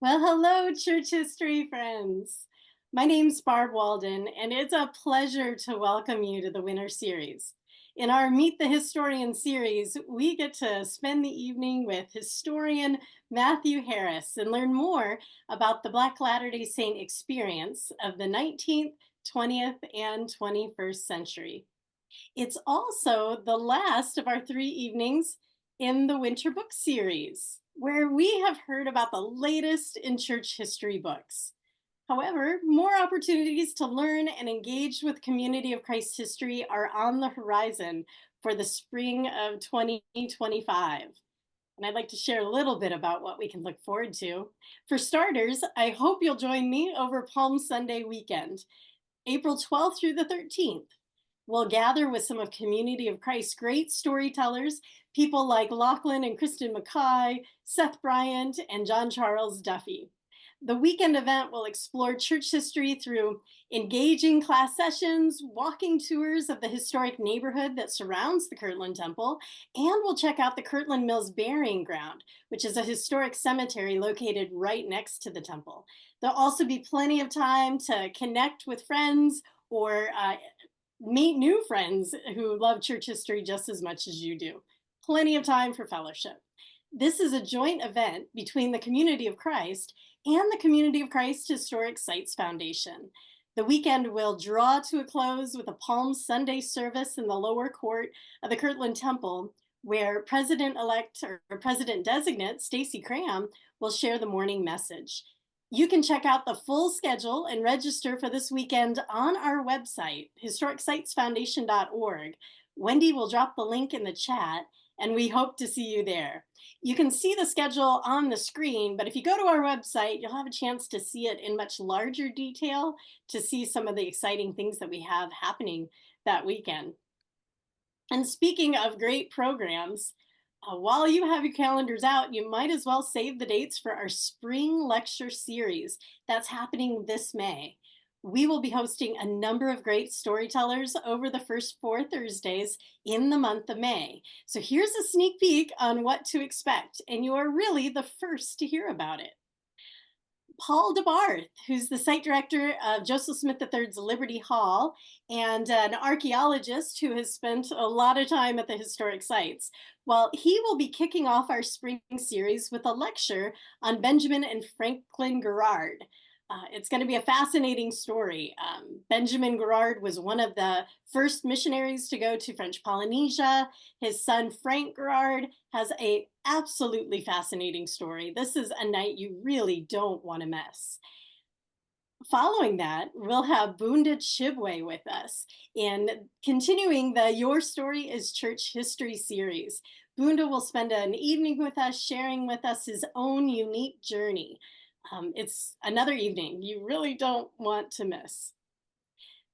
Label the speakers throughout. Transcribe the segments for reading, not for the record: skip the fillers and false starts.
Speaker 1: Well, hello, church history friends. My name's Barb Walden, and it's a pleasure to welcome you to the Winter Series. In our Meet the Historian series, we get to spend the evening with historian Matthew Harris and learn more about the Black Latter-day Saint experience of the 19th, 20th, and 21st century. It's also the last of our three evenings in the Winter Book Series, where we have heard about the latest in church history books. However, more opportunities to learn and engage with Community of Christ history are on the horizon for the spring of 2025. And I'd like to share a little bit about what we can look forward to. For starters, I hope you'll join me over Palm Sunday weekend, April 12th through the 13th. We'll gather with some of Community of Christ's great storytellers, people like Lachlan and Kristen McKay, Seth Bryant, and John Charles Duffy. The weekend event will explore church history through engaging class sessions, walking tours of the historic neighborhood that surrounds the Kirtland Temple, and we'll check out the Kirtland Mills Burying Ground, which is a historic cemetery located right next to the temple. There'll also be plenty of time to connect with friends or meet new friends who love church history just as much as you do. Plenty of time for fellowship. This is a joint event between the Community of Christ and the Community of Christ Historic Sites Foundation. The weekend will draw to a close with a Palm Sunday service in the lower court of the Kirtland Temple, where President-elect or President-designate Stacey Cram will share the morning message. You can check out the full schedule and register for this weekend on our website, historicsitesfoundation.org. Wendy will drop the link in the chat, and we hope to see you there. You can see the schedule on the screen, but if you go to our website, you'll have a chance to see it in much larger detail to see some of the exciting things that we have happening that weekend. And speaking of great programs, while you have your calendars out, you might as well save the dates for our spring lecture series that's happening this May. We will be hosting a number of great storytellers over the first 4 Thursdays in the month of May. So here's a sneak peek on what to expect, and you are really the first to hear about it. Paul DeBarth, who's the site director of Joseph Smith III's Liberty Hall and an archaeologist who has spent a lot of time at the historic sites. Well, he will be kicking off our spring series with a lecture on Benjamin and Franklin Garrard. It's going to be a fascinating story. Benjamin Garrard was one of the first missionaries to go to French Polynesia. His son, Frank Garrard, has a absolutely fascinating story. This is a night you really don't want to miss. Following that, we'll have Bunda Chibwe with us in continuing the Your Story is Church History series. Bunda will spend an evening with us, sharing with us his own unique journey. It's another evening you really don't want to miss.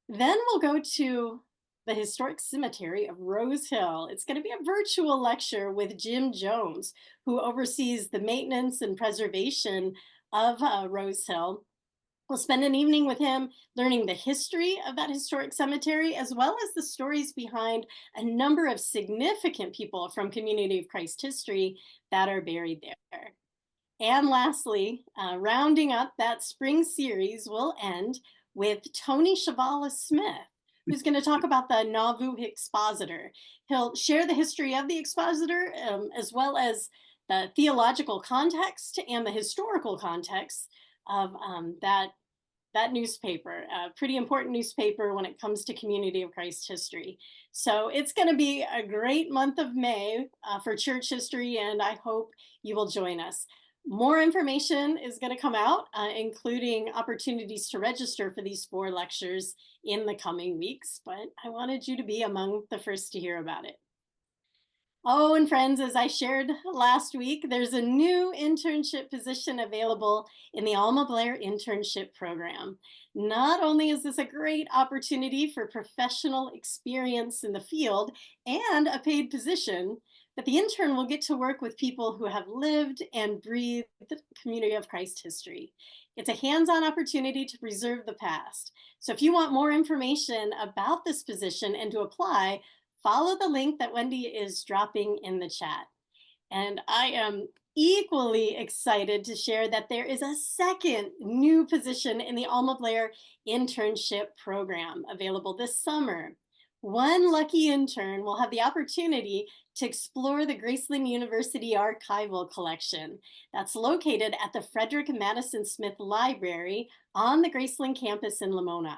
Speaker 1: Then we'll go to the historic cemetery of Rose Hill. It's going to be a virtual lecture with Jim Jones, who oversees the maintenance and preservation of Rose Hill. We'll spend an evening with him learning the history of that historic cemetery, as well as the stories behind a number of significant people from Community of Christ history that are buried there. And lastly, rounding up that spring series, will end with Tony Chavala Smith, who's going to talk about the Nauvoo expositor. He'll share the history of the expositor, as well as the theological context and the historical context of that newspaper, a pretty important newspaper when it comes to Community of Christ history. So it's going to be a great month of May for church history, and I hope you will join us. More information is going to come out, including opportunities to register for these 4 lectures in the coming weeks, but I wanted you to be among the first to hear about it. Oh, and friends, as I shared last week, there's a new internship position available in the Alma Blair internship program. Not only is this a great opportunity for professional experience in the field and a paid position, but the intern will get to work with people who have lived and breathed the Community of Christ history. It's a hands-on opportunity to preserve the past. So if you want more information about this position and to apply, follow the link that Wendy is dropping in the chat. And I am equally excited to share that there is a second new position in the Alma Blair internship program available this summer. One lucky intern will have the opportunity to explore the Graceland University archival collection that's located at the Frederick Madison Smith Library on the Graceland campus in Lamoni.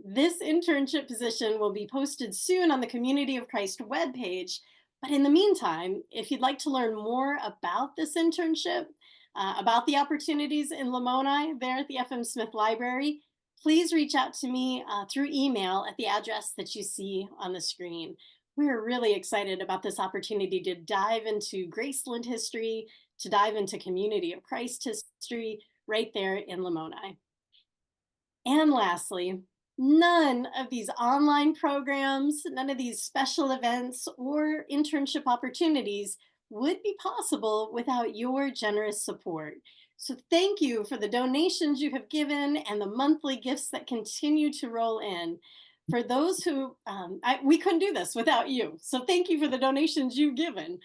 Speaker 1: This internship position will be posted soon on the Community of Christ webpage, but in the meantime, if you'd like to learn more about this internship, about the opportunities in Lamoni there at the FM Smith Library, please reach out to me through email at the address that you see on the screen. We're really excited about this opportunity to dive into Graceland history, to dive into Community of Christ history right there in Lamoni. And lastly, none of these online programs, none of these special events or internship opportunities would be possible without your generous support. So thank you for the donations you have given and the monthly gifts that continue to roll in. For those who, we couldn't do this without you. So thank you for the donations you've given.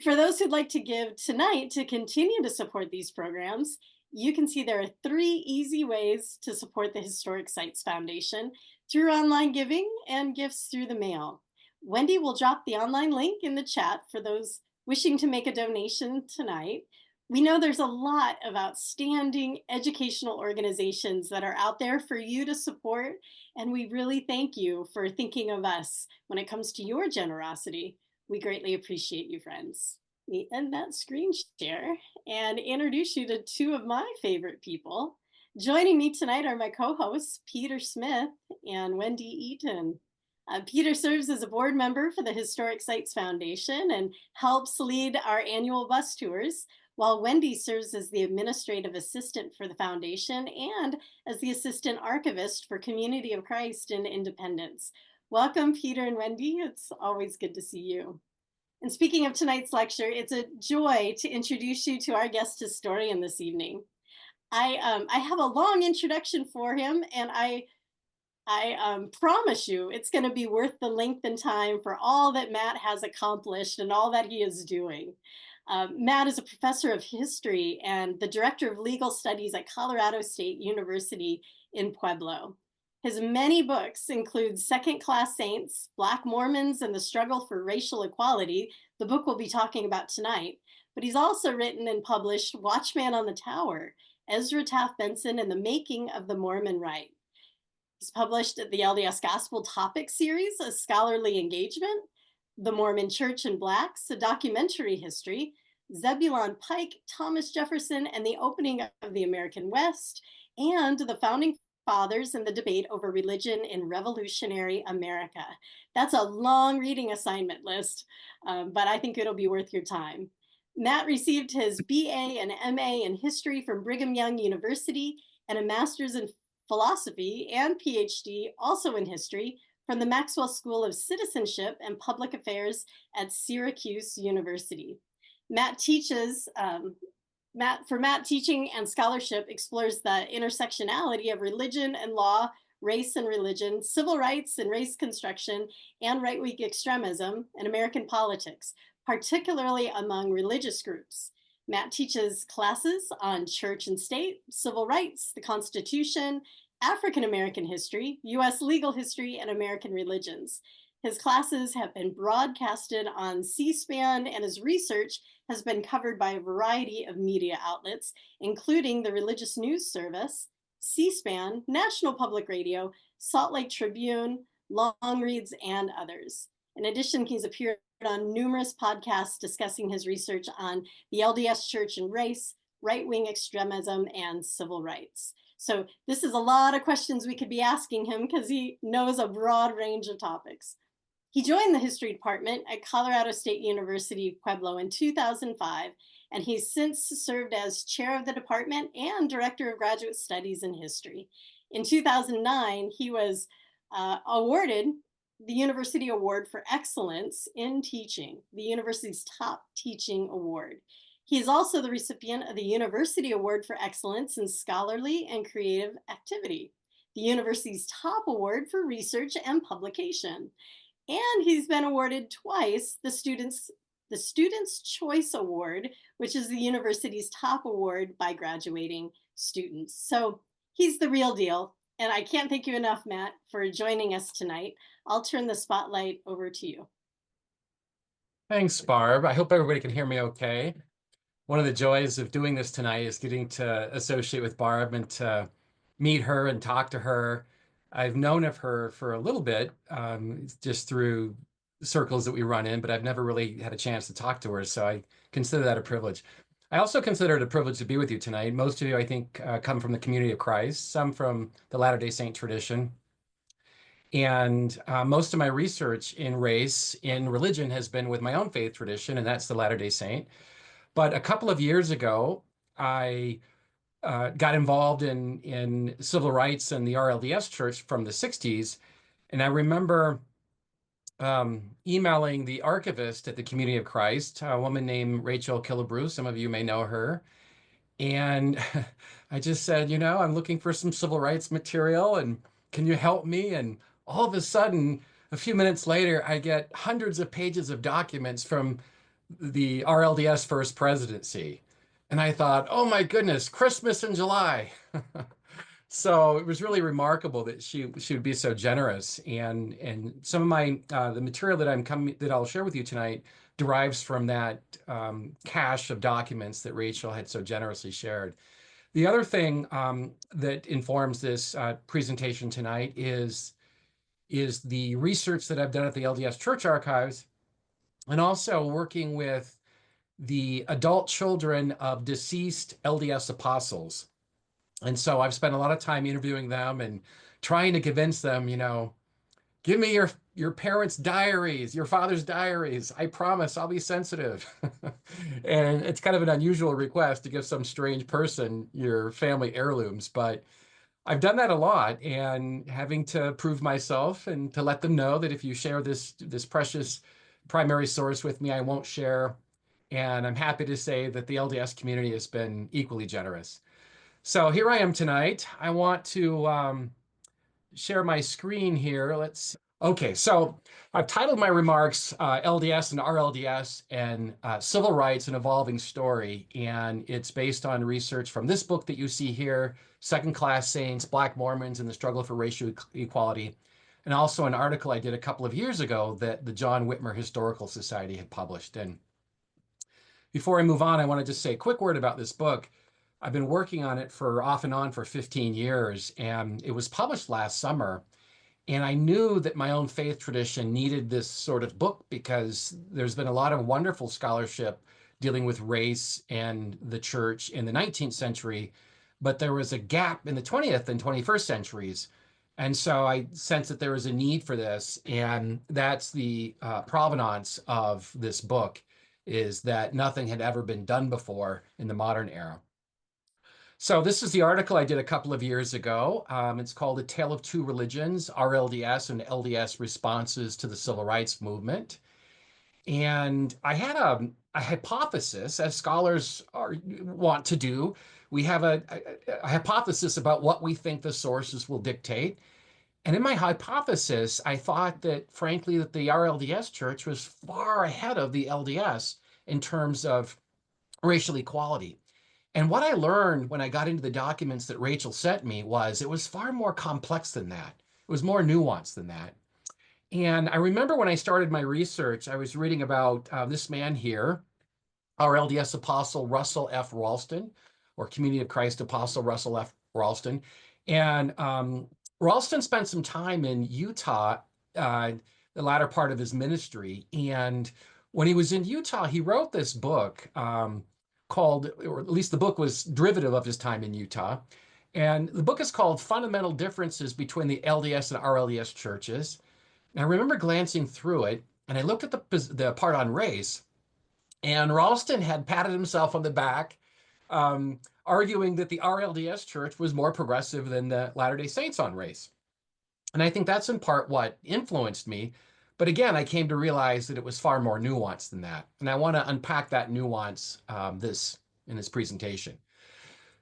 Speaker 1: For those who'd like to give tonight to continue to support these programs, you can see there are 3 easy ways to support the Historic Sites Foundation through online giving and gifts through the mail. Wendy will drop the online link in the chat for those wishing to make a donation tonight. We know there's a lot of outstanding educational organizations that are out there for you to support, and we really thank you for thinking of us when it comes to your generosity. We greatly appreciate you, friends. Let me end that screen share and introduce you to 2 of my favorite people. Joining me tonight are my co-hosts, Peter Smith and Wendy Eaton. Peter serves as a board member for the Historic Sites Foundation and helps lead our annual bus tours, while Wendy serves as the administrative assistant for the foundation and as the assistant archivist for Community of Christ and Independence. Welcome, Peter and Wendy. It's always good to see you. And speaking of tonight's lecture, it's a joy to introduce you to our guest historian this evening. I have a long introduction for him, and I promise you it's going to be worth the length and time for all that Matt has accomplished and all that he is doing. Matt is a professor of history and the director of legal studies at Colorado State University in Pueblo. His many books include Second Class Saints, Black Mormons, and the Struggle for Racial Equality, the book we'll be talking about tonight. But he's also written and published Watchman on the Tower, Ezra Taft Benson, and the Making of the Mormon Rite. He's published the LDS Gospel Topic Series, a scholarly engagement, The Mormon Church and Blacks, a documentary history, Zebulon Pike, Thomas Jefferson, and the Opening of the American West, and the Founding Fathers and the Debate over Religion in Revolutionary America. That's a long reading assignment list, but I think it'll be worth your time. Matt received his BA and MA in history from Brigham Young University and a master's in philosophy and PhD, also in history, from the Maxwell School of Citizenship and Public Affairs at Syracuse University. Matt teaches Matt, teaching and scholarship explores the intersectionality of religion and law, race and religion, civil rights and race construction, and right-wing extremism in American politics, particularly among religious groups. Matt teaches classes on church and state, civil rights, the Constitution, African American history, U.S. legal history, and American religions. His classes have been broadcasted on C-SPAN, and his research has been covered by a variety of media outlets, including the Religious News Service, C-SPAN, National Public Radio, Salt Lake Tribune, Long Reads, and others. In addition, he's appeared on numerous podcasts discussing his research on the LDS Church and race, right-wing extremism, and civil rights. So this is a lot of questions we could be asking him because he knows a broad range of topics. He joined the history department at Colorado State University, Pueblo in 2005, and he's since served as chair of the department and director of graduate studies in history. In 2009, he was awarded the University Award for Excellence in Teaching, the university's top teaching award. He is also the recipient of the University Award for Excellence in Scholarly and Creative Activity, the university's top award for research and publication. And he's been awarded twice the the Students' Choice Award, which is the university's top award by graduating students. So he's the real deal. And I can't thank you enough, Matt, for joining us tonight. I'll turn the spotlight over to you.
Speaker 2: Thanks, Barb. I hope everybody can hear me okay. One of the joys of doing this tonight is getting to associate with Barb and to meet her and talk to her. I've known of her for a little bit, just through circles that we run in, but I've never really had a chance to talk to her, so I consider that a privilege. I also consider it a privilege to be with you tonight. Most of you, I think, come from the community of Christ, some from the Latter-day Saint tradition. And most of my research in race, in religion, has been with my own faith tradition, and that's the Latter-day Saint. But a couple of years ago, I got involved in civil rights and the RLDS church from the 60s. And I remember emailing the archivist at the Community of Christ, a woman named Rachel Killebrew. Some of you may know her. And I just said, I'm looking for some civil rights material and can you help me? And all of a sudden, a few minutes later, I get hundreds of pages of documents from the RLDS first presidency. And I thought, oh my goodness, Christmas in July. So it was really remarkable that she would be so generous. And some of my the material that I'll share with you tonight derives from that cache of documents that Rachel had so generously shared. The other thing that informs this presentation tonight is the research that I've done at the LDS Church Archives, and also working with the adult children of deceased LDS apostles. And so I've spent a lot of time interviewing them and trying to convince them, give me your parents' diaries, your father's diaries. I promise I'll be sensitive. And it's kind of an unusual request to give some strange person your family heirlooms, but I've done that a lot, and having to prove myself and to let them know that if you share this precious primary source with me, I won't share. And I'm happy to say that the LDS community has been equally generous. So here I am tonight. I want to share my screen here. Okay, so I've titled my remarks LDS and RLDS and Civil Rights, an Evolving Story. And it's based on research from this book that you see here, Second Class Saints, Black Mormons, and the Struggle for Racial Equality. And also an article I did a couple of years ago that the John Whitmer Historical Society had published. And before I move on, I want to just say a quick word about this book. I've been working on it for off and on for 15 years, and it was published last summer. And I knew that my own faith tradition needed this sort of book because there's been a lot of wonderful scholarship dealing with race and the church in the 19th century, but there was a gap in the 20th and 21st centuries. And so I sensed that there was a need for this, and that's the provenance of this book, is that nothing had ever been done before in the modern era. So this is the article I did a couple of years ago. It's called A Tale of Two Religions, RLDS and LDS Responses to the Civil Rights Movement. And I had a hypothesis, as scholars want to do. We have a hypothesis about what we think the sources will dictate. And in my hypothesis, I thought that, frankly, that the RLDS church was far ahead of the LDS in terms of racial equality. And what I learned when I got into the documents that Rachel sent me was it was far more complex than that. It was more nuanced than that. And I remember when I started my research, I was reading about this man here, our LDS Apostle Russell F. Ralston, or Community of Christ Apostle Russell F. Ralston. And Ralston spent some time in Utah, the latter part of his ministry. And when he was in Utah, he wrote this book called, or at least the book was derivative of his time in Utah. And the book is called Fundamental Differences Between the LDS and RLDS Churches. And I remember glancing through it, and I looked at the part on race, and Ralston had patted himself on the back, arguing that the RLDS church was more progressive than the Latter-day Saints on race. And I think that's in part what influenced me. But again, I came to realize that it was far more nuanced than that. And I want to unpack that nuance in this presentation.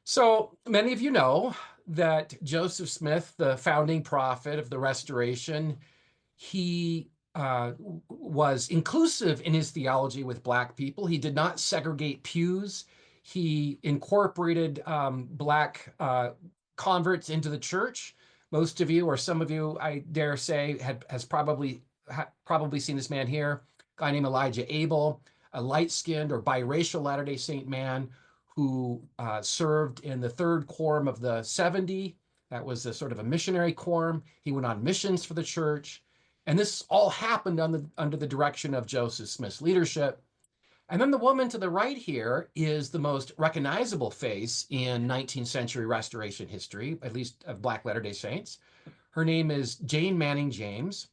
Speaker 2: So many of you know that Joseph Smith, the founding prophet of the Restoration, he was inclusive in his theology with Black people. He did not segregate pews. He incorporated Black converts into the church. Most of you, or some of you, I dare say, has probably seen this man here, a guy named Elijah Abel, a light-skinned or biracial Latter-day Saint man who served in the third quorum of the 70. That was a sort of a missionary quorum. He went on missions for the church. And this all happened under the direction of Joseph Smith's leadership. And then the woman to the right here is the most recognizable face in 19th century Restoration history, at least of Black Latter-day Saints. Her name is Jane Manning James.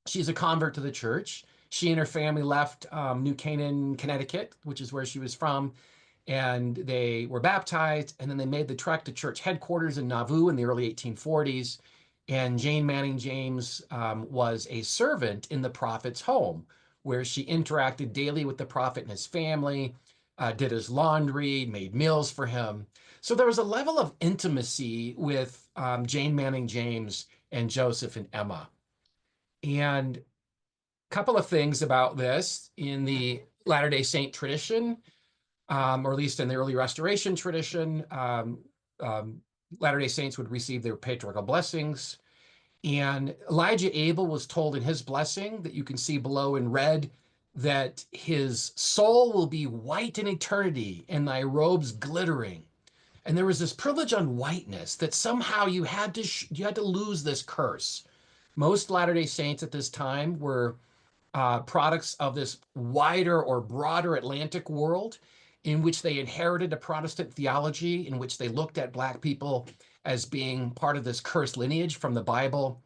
Speaker 2: She's a convert to the church. She and her family left New Canaan, Connecticut, which is where she was from, and they were baptized, and then they made the trek to church headquarters in Nauvoo in the early 1840s. And Jane Manning James was a servant in the prophet's home, where she interacted daily with the prophet and his family, did his laundry, made meals for him. So there was a level of intimacy with Jane Manning James and Joseph and Emma. And a couple of things about this in the Latter-day Saint tradition, or at least in the early Restoration tradition, Latter-day Saints would receive their patriarchal blessings. And Elijah Abel was told in his blessing that you can see below in red that his soul will be white in eternity and thy robes glittering. And there was this privilege on whiteness that somehow you had to lose this curse. Most Latter-day Saints at this time were products of this wider or broader Atlantic world in which they inherited a Protestant theology, in which they looked at Black people as being part of this cursed lineage from the Bible.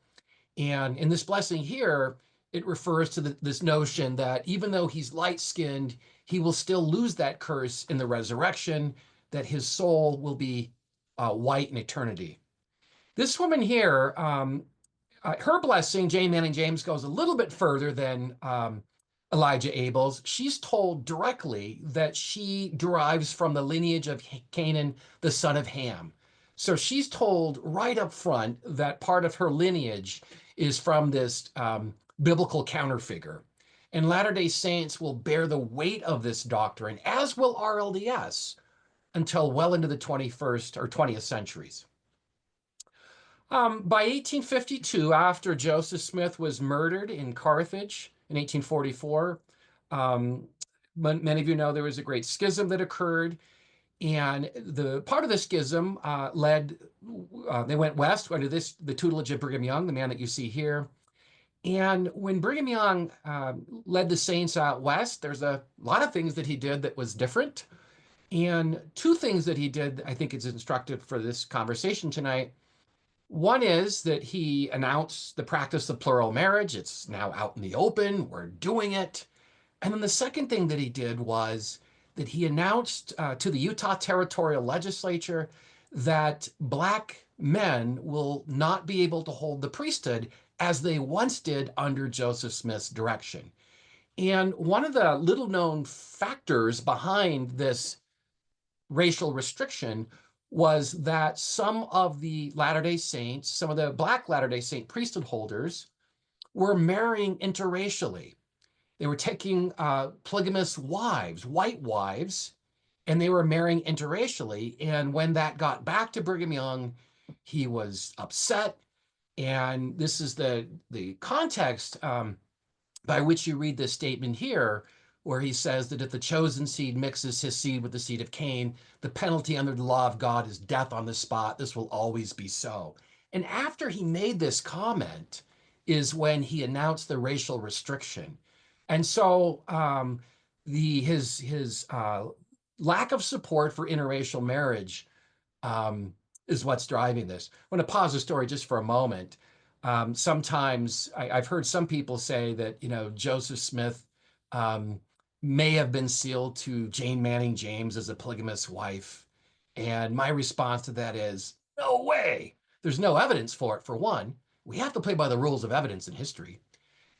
Speaker 2: And in this blessing here, it refers to this notion that even though he's light-skinned, he will still lose that curse in the resurrection, that his soul will be white in eternity. This woman here, her blessing, Jane Manning James, goes a little bit further than Elijah Abel's. She's told directly that she derives from the lineage of Canaan, the son of Ham. So she's told right up front that part of her lineage is from this biblical counterfigure. And Latter-day Saints will bear the weight of this doctrine, as will RLDS, until well into the 21st or 20th centuries. By 1852, after Joseph Smith was murdered in Carthage in 1844, many of you know there was a great schism that occurred. And the part of the schism they went west under the tutelage of Brigham Young, the man that you see here. And when Brigham Young led the saints out west, there's a lot of things that he did that was different. And two things that he did, I think is instructive for this conversation tonight. One is that he announced the practice of plural marriage. It's now out in the open. We're doing it. And then the second thing that he did was that he announced to the Utah Territorial Legislature that Black men will not be able to hold the priesthood as they once did under Joseph Smith's direction. And one of the little known factors behind this racial restriction was that some of the Latter-day Saints, some of the Black Latter-day Saint priesthood holders, were marrying interracially. They were taking polygamous wives, white wives, and they were marrying interracially. And when that got back to Brigham Young, he was upset. And this is the context by which you read this statement here, where he says that if the chosen seed mixes his seed with the seed of Cain, the penalty under the law of God is death on the spot. This will always be so. And after he made this comment is when he announced the racial restriction. And so his lack of support for interracial marriage is what's driving this. I want to pause the story just for a moment. Sometimes I've heard some people say that, Joseph Smith may have been sealed to Jane Manning James as a polygamous wife. And my response to that is, no way. There's no evidence for it, for one. We have to play by the rules of evidence in history.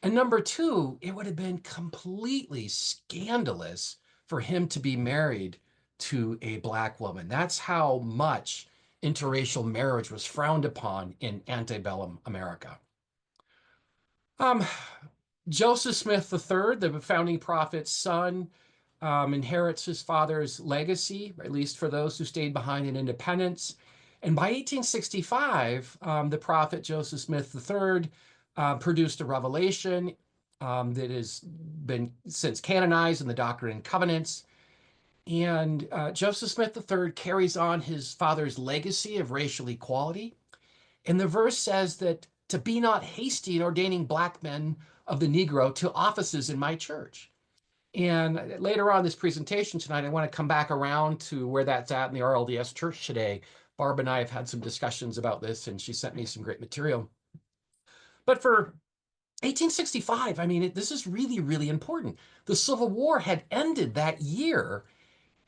Speaker 2: And number two, it would have been completely scandalous for him to be married to a Black woman. That's how much interracial marriage was frowned upon in antebellum America. Joseph Smith III, the founding prophet's son, inherits his father's legacy, at least for those who stayed behind in independence. And by 1865, the prophet Joseph Smith III produced a revelation that has been since canonized in the Doctrine and Covenants. And Joseph Smith III carries on his father's legacy of racial equality. And the verse says that to be not hasty in ordaining black men of the Negro to offices in my church. And later on this presentation tonight, I want to come back around to where that's at in the RLDS church today. Barb and I have had some discussions about this, and she sent me some great material. But for 1865, I mean, this is really, really important. The Civil War had ended that year,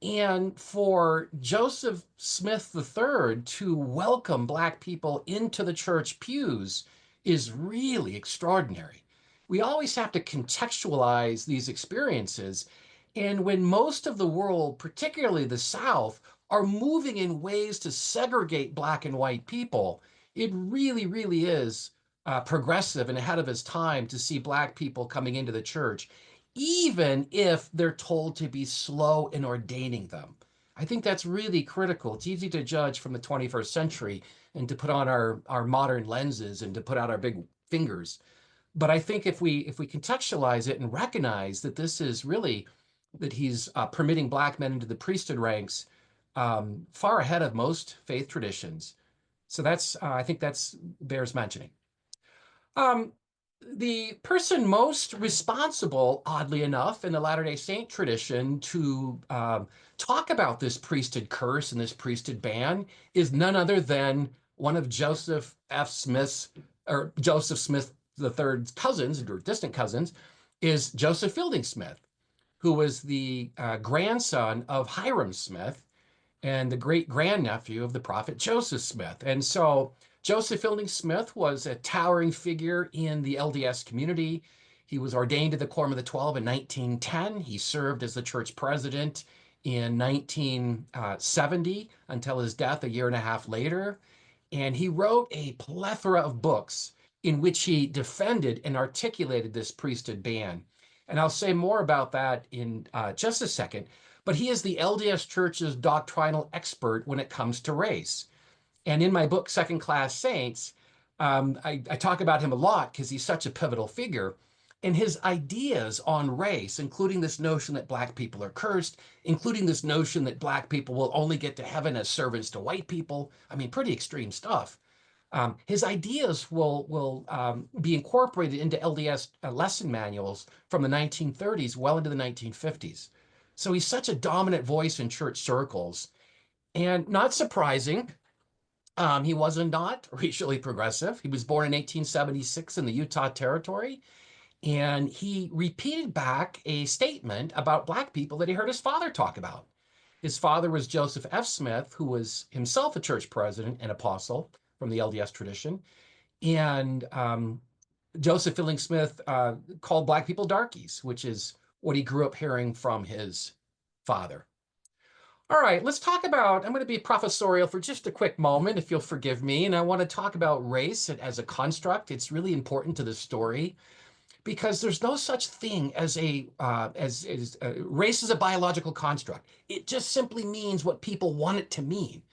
Speaker 2: and for Joseph Smith III to welcome Black people into the church pews is really extraordinary. We always have to contextualize these experiences. And when most of the world, particularly the South, are moving in ways to segregate Black and white people, it really, really is progressive and ahead of its time to see Black people coming into the church, even if they're told to be slow in ordaining them. I think that's really critical. It's easy to judge from the 21st century and to put on our modern lenses and to put out our big fingers. But I think if we contextualize it and recognize that this is really that he's permitting Black men into the priesthood ranks far ahead of most faith traditions. So that's I think that's bears mentioning. Um, the person most responsible, oddly enough, in the Latter-day Saint tradition to talk about this priesthood curse and this priesthood ban is none other than one of Joseph Smith the third's cousins, or distant cousins, is Joseph Fielding Smith, who was the grandson of Hiram Smith, and the great grandnephew of the prophet Joseph Smith. And so Joseph Fielding Smith was a towering figure in the LDS community. He was ordained to the Quorum of the Twelve in 1910. He served as the church president in 1970 until his death a year and a half later. And he wrote a plethora of books in which he defended and articulated this priesthood ban. And I'll say more about that in just a second. But he is the LDS Church's doctrinal expert when it comes to race. And in my book, Second Class Saints, I talk about him a lot because he's such a pivotal figure. And his ideas on race, including this notion that Black people are cursed, including this notion that Black people will only get to heaven as servants to white people. I mean, pretty extreme stuff. His ideas will be incorporated into LDS lesson manuals from the 1930s well into the 1950s. So he's such a dominant voice in church circles. And not surprising, he was not racially progressive. He was born in 1876 in the Utah Territory. And he repeated back a statement about Black people that he heard his father talk about. His father was Joseph F. Smith, who was himself a church president and apostle from the LDS tradition. And Joseph Fielding Smith called Black people darkies, which is what he grew up hearing from his father. All right, let's talk about, I'm going to be professorial for just a quick moment, if you'll forgive me. And I want to talk about race as a construct. It's really important to the story because there's no such thing as race as a biological construct. It just simply means what people want it to mean.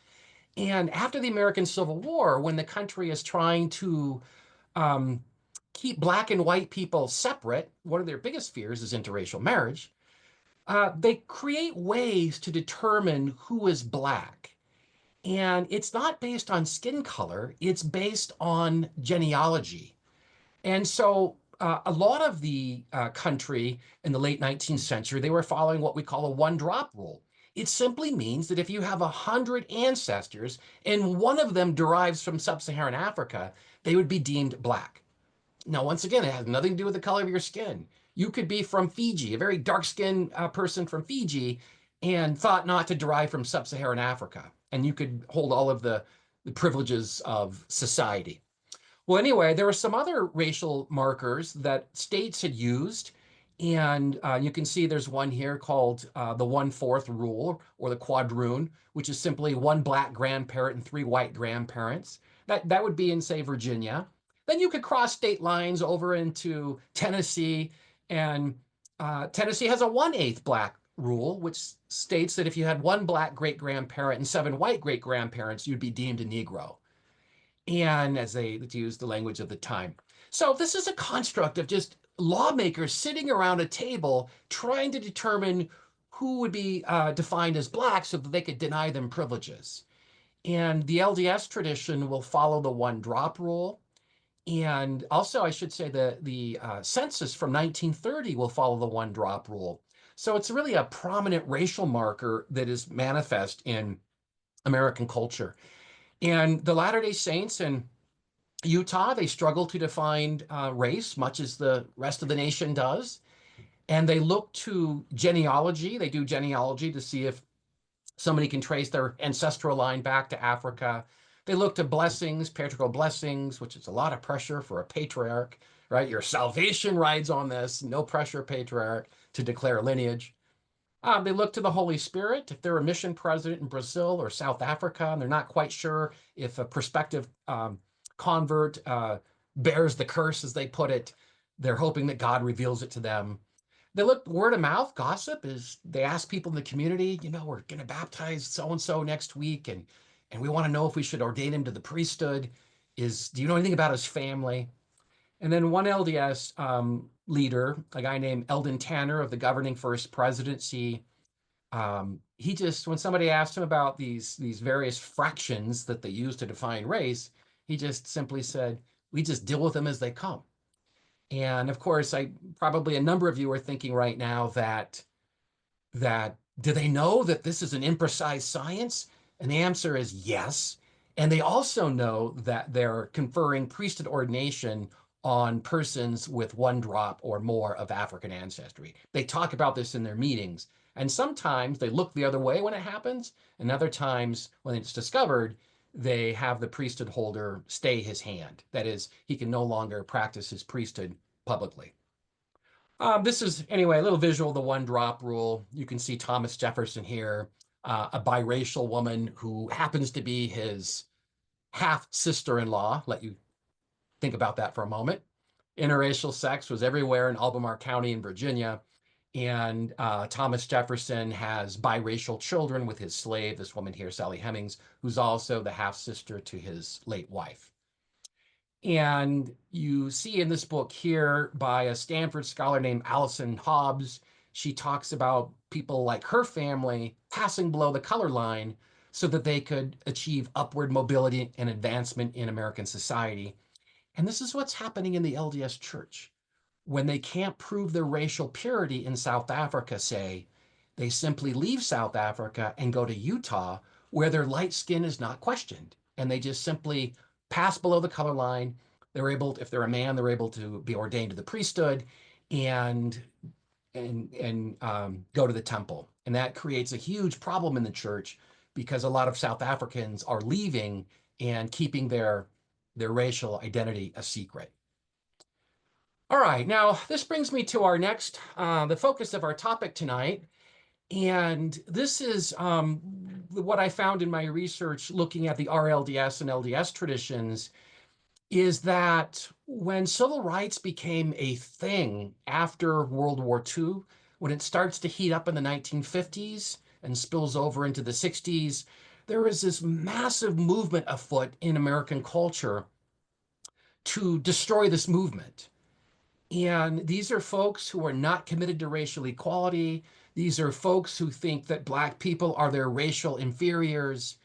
Speaker 2: And after the American Civil War, when the country is trying to um, keep Black and white people separate, one of their biggest fears is interracial marriage. They create ways to determine who is Black. And it's not based on skin color, it's based on genealogy. And so a lot of the country in the late 19th century, they were following what we call a one-drop rule. It simply means that if you have 100 ancestors and one of them derives from sub-Saharan Africa, they would be deemed Black. Now, once again, it has nothing to do with the color of your skin. You could be from Fiji, a very dark-skinned person from Fiji, and thought not to derive from sub-Saharan Africa. And you could hold all of the privileges of society. Well, anyway, there were some other racial markers that states had used. And you can see there's one here called the 1/4 rule, or the quadroon, which is simply one Black grandparent and 3 white grandparents. That would be in, say, Virginia. Then you could cross state lines over into Tennessee, and Tennessee has a 1/8 black rule, which states that if you had one black great grandparent and seven white great grandparents, you'd be deemed a Negro. And as they use the language of the time. So this is a construct of just lawmakers sitting around a table trying to determine who would be defined as black so that they could deny them privileges. And the LDS tradition will follow the one drop rule. And also, I should say the census from 1930 will follow the one drop rule. So it's really a prominent racial marker that is manifest in American culture. And the Latter-day Saints in Utah, they struggle to define race, much as the rest of the nation does. And they look to genealogy. They do genealogy to see if somebody can trace their ancestral line back to Africa. They look to blessings, patriarchal blessings, which is a lot of pressure for a patriarch, right? Your salvation rides on this, no pressure, patriarch, to declare lineage. They look to the Holy Spirit. If they're a mission president in Brazil or South Africa, and they're not quite sure if a prospective convert bears the curse, as they put it, they're hoping that God reveals it to them. They look word of mouth, gossip is they ask people in the community, we're going to baptize so-and-so next week, and we want to know if we should ordain him to the priesthood. Do you know anything about his family? And then one LDS leader, a guy named Eldon Tanner of the governing First Presidency, he just, when somebody asked him about these various fractions that they use to define race, he just simply said, we just deal with them as they come. And of course, probably a number of you are thinking right now that do they know that this is an imprecise science? And the answer is yes. And they also know that they're conferring priesthood ordination on persons with one drop or more of African ancestry. They talk about this in their meetings. And sometimes they look the other way when it happens. And other times when it's discovered, they have the priesthood holder stay his hand. That is, he can no longer practice his priesthood publicly. This is, anyway, a little visual of the one drop rule. You can see Thomas Jefferson here, a biracial woman who happens to be his half sister-in-law. Let you think about that for a moment. Interracial sex was everywhere in Albemarle County in Virginia. And Thomas Jefferson has biracial children with his slave, this woman here, Sally Hemings, who's also the half sister to his late wife. And you see in this book here by a Stanford scholar named Allison Hobbs, she talks about people like her family passing below the color line so that they could achieve upward mobility and advancement in American society. And this is what's happening in the LDS Church. When they can't prove their racial purity in South Africa, say, they simply leave South Africa and go to Utah, where their light skin is not questioned. And they just simply pass below the color line. They're able, if they're a man, they're able to be ordained to the priesthood and go to the temple. And that creates a huge problem in the church because a lot of South Africans are leaving and keeping their racial identity a secret. All right, now this brings me to our next, the focus of our topic tonight. And this is what I found in my research looking at the RLDS and LDS traditions, is that when civil rights became a thing after World War II, when it starts to heat up in the 1950s and spills over into the 60s, there is this massive movement afoot in American culture to destroy this movement. And these are folks who are not committed to racial equality. These are folks who think that Black people are their racial inferiors.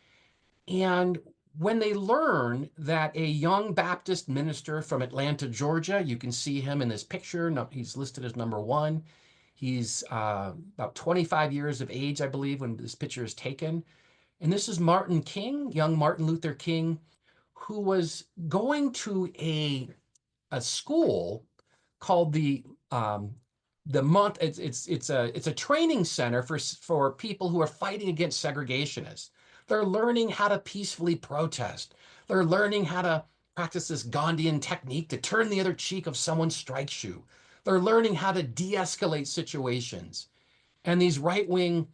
Speaker 2: And when they learn that a young Baptist minister from Atlanta, Georgia, you can see him in this picture. No, he's listed as number one. He's about 25 years of age, I believe, when this picture is taken. And this is Martin King, young Martin Luther King, who was going to a school called the month. It's a training center for people who are fighting against segregationists. They're learning how to peacefully protest. They're learning how to practice this Gandhian technique to turn the other cheek if someone strikes you. They're learning how to de-escalate situations. And these right-wing,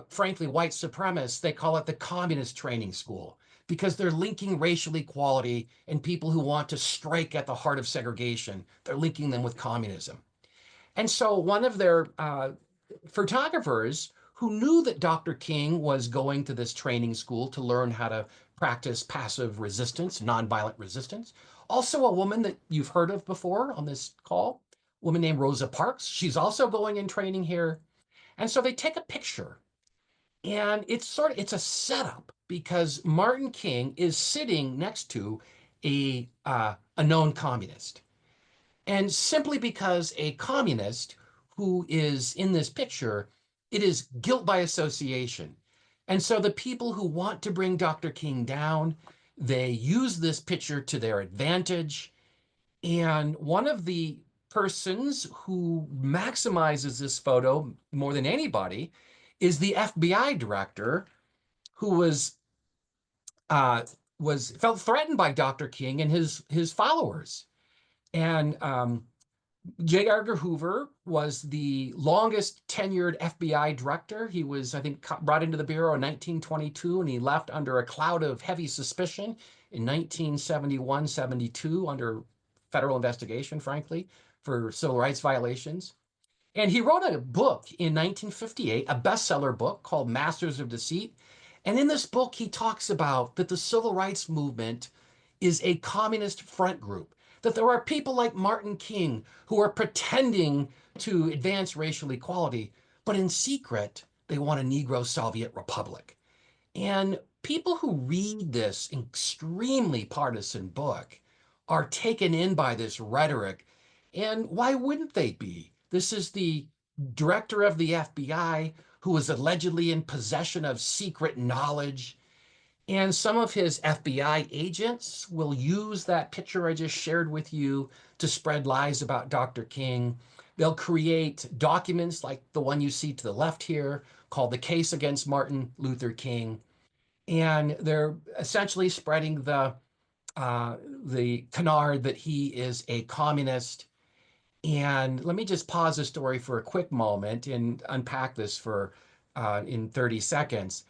Speaker 2: frankly, white supremacists, they call it the communist training school because they're linking racial equality and people who want to strike at the heart of segregation. They're linking them with communism. And so one of their photographers who knew that Dr. King was going to this training school to learn how to practice passive resistance, nonviolent resistance. Also, a woman that you've heard of before on this call, a woman named Rosa Parks. She's also going in training here. And so they take a picture, and it's a setup because Martin King is sitting next to a known communist. And simply because a communist who is in this picture, it is guilt by association. And so the people who want to bring Dr. King down, they use this picture to their advantage. And one of the persons who maximizes this photo more than anybody is the FBI director who uh, was felt threatened by Dr. King and his followers. And J. Edgar Hoover was the longest tenured FBI director. He was, I think, brought into the Bureau in 1922, and he left under a cloud of heavy suspicion in 1971-72 under federal investigation, frankly, for civil rights violations. And he wrote a book in 1958, a bestseller book called Masters of Deceit. And in this book, he talks about that the civil rights movement is a communist front group, that there are people like Martin King who are pretending to advance racial equality, but in secret, they want a Negro Soviet republic. And people who read this extremely partisan book are taken in by this rhetoric. And why wouldn't they be? This is the director of the FBI who was allegedly in possession of secret knowledge. And some of his FBI agents will use that picture I just shared with you to spread lies about Dr. King. They'll create documents like the one you see to the left here called The Case Against Martin Luther King. And they're essentially spreading the canard that he is a communist. And let me just pause the story for a quick moment and unpack this for in 30 seconds.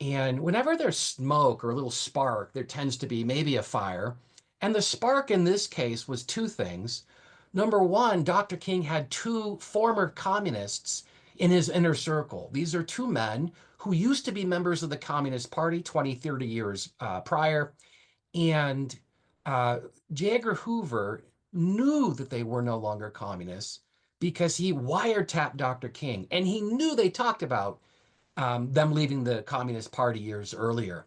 Speaker 2: And whenever there's smoke or a little spark, there tends to be maybe a fire. And the spark in this case was two things. Number one, Dr. King had two former communists in his inner circle. These are two men who used to be members of the Communist Party 20, 30 years prior. And uh, J. Edgar Hoover knew that they were no longer communists because he wiretapped Dr. King. And he knew they talked about them leaving the Communist Party years earlier.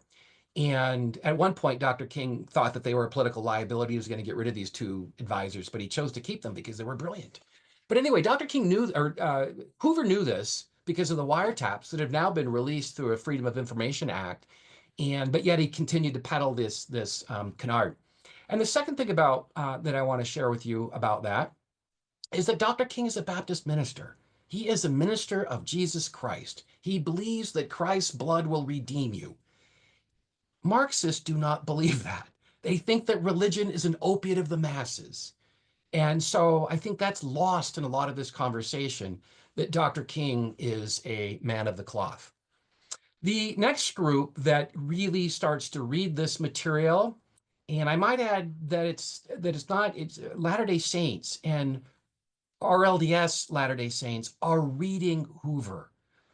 Speaker 2: And at one point, Dr. King thought that they were a political liability. He was going to get rid of these two advisors, but he chose to keep them because they were brilliant. But anyway, Dr. King knew, or Hoover knew this because of the wiretaps that have now been released through a Freedom of Information Act. But yet he continued to peddle this canard. And the second thing about that I want to share with you about that is that Dr. King is a Baptist minister. He is a minister of Jesus Christ. He believes that Christ's blood will redeem you. Marxists do not believe that. They think that religion is an opiate of the masses. And so I think that's lost in a lot of this conversation, that Dr. King is a man of the cloth. The next group that really starts to read this material, and I might add that it's Latter-day Saints and RLDS Latter-day Saints are reading Hoover.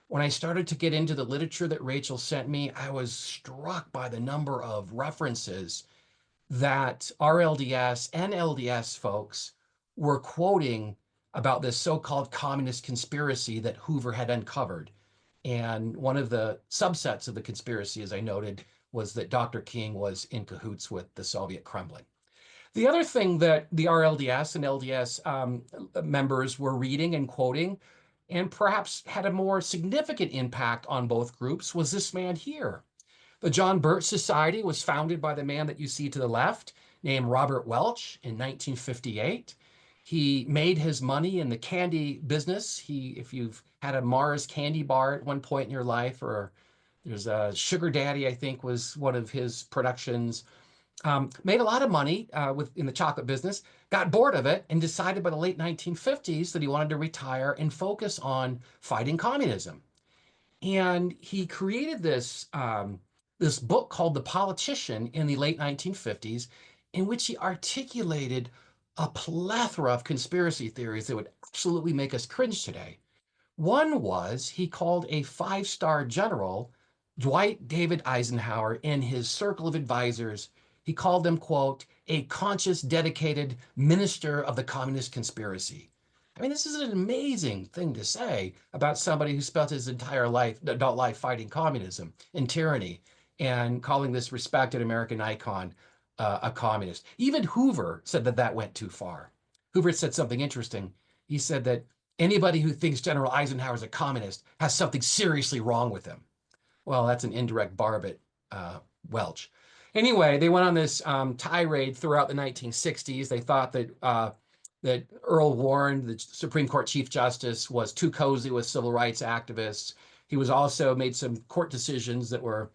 Speaker 2: When I started to get into the literature that Rachel sent me, I was struck by the number of references that RLDS and LDS folks were quoting about this so-called communist conspiracy that Hoover had uncovered. And one of the subsets of the conspiracy, as I noted, was that Dr. King was in cahoots with the Soviet Kremlin. The other thing that the RLDS and LDS members were reading and quoting, and perhaps had a more significant impact on both groups, was this man here. The John Birch Society was founded by the man that you see to the left, named Robert Welch, in 1958. He made his money in the candy business. If you've had a Mars candy bar at one point in your life, or there's a Sugar Daddy, I think was one of his productions, made a lot of money in the chocolate business, got bored of it, and decided by the late 1950s that he wanted to retire and focus on fighting communism. And he created this this book called The Politician in the late 1950s, in which he articulated a plethora of conspiracy theories that would absolutely make us cringe today. One was he called a five-star general, Dwight David Eisenhower, in his circle of advisors. He called them, quote, a conscious, dedicated minister of the communist conspiracy. I mean, this is an amazing thing to say about somebody who spent his entire life, adult life, fighting communism and tyranny and calling this respected American icon a communist. Even Hoover said that that went too far. Hoover said something interesting. He said that anybody who thinks General Eisenhower is a communist has something seriously wrong with him. Well, that's an indirect barb at Welch. Anyway, they went on this tirade throughout the 1960s. They thought that Earl Warren, the Supreme Court Chief Justice, was too cozy with civil rights activists. He was also made some court decisions that were